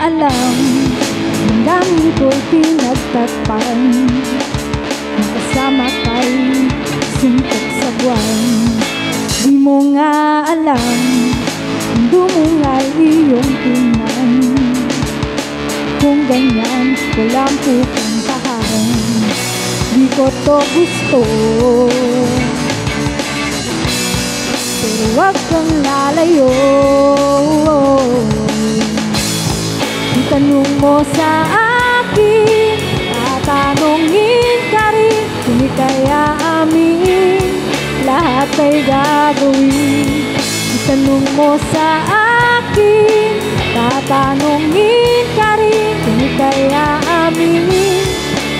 alam, ang dami ko'y pinagtakpan, kasama kay suntok sa buwan. Di mo nga alam, kung dumungal iyong tingnan, kung ganyan walang pupuntahan. Di ko to gusto, pero wag kang lalayo. Itanong mo sa akin, tatanungin ka rin, kung ika'y aamin, lahat ay gagawin. Itanong mo sa akin, tatanungin ka rin, kung ika'y aamin,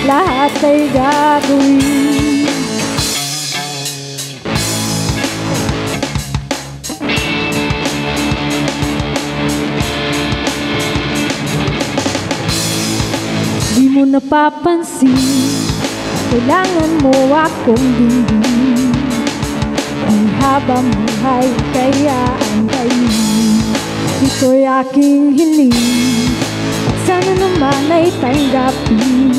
lahat ay gagawin. Di mo napapansin, kailangan mo akong dinggin. Ang habang buhay kaya ang kainin, ito'y aking hiling, at sana naman ay tanggapin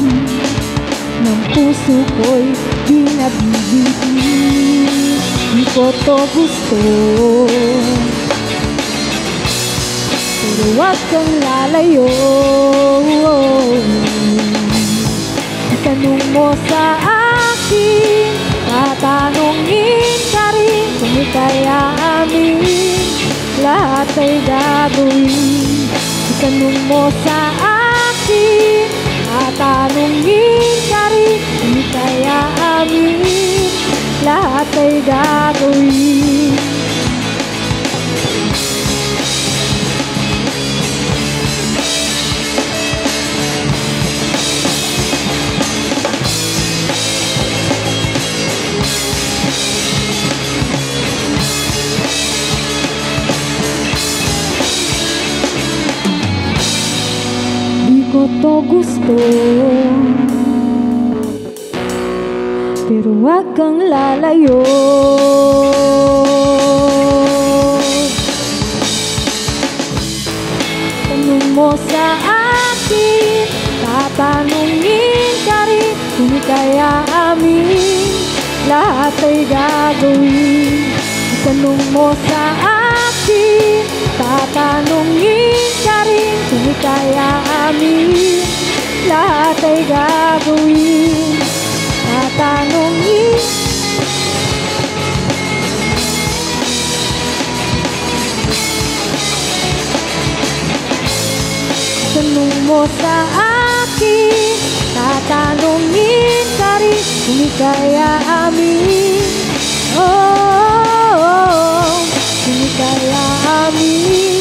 ng puso ko'y binabibigin. Di ko to gusto, pero wag kang lalayo. Itanong mo sa akin, tatanungin ka rin, kung ika'y aamin, lahat ay gagawin. Itanong mo sa akin, tatanungin ka rin, kung ika'y aamin, lahat ay gagawin. Ko to gusto, pero wag kang lalayo. Tanong mo sa akin, tatanungin ka rin, kung ika'y aamin, lahat ay gagawin. Tanong mo sa akin, tatanungin ka rin, kung ika'y aamin, lahat ay gagawin. Tatanungin, tanong mo sa akin, tatanungin ka rin, kung ika'y aamin, kung ika'y aamin,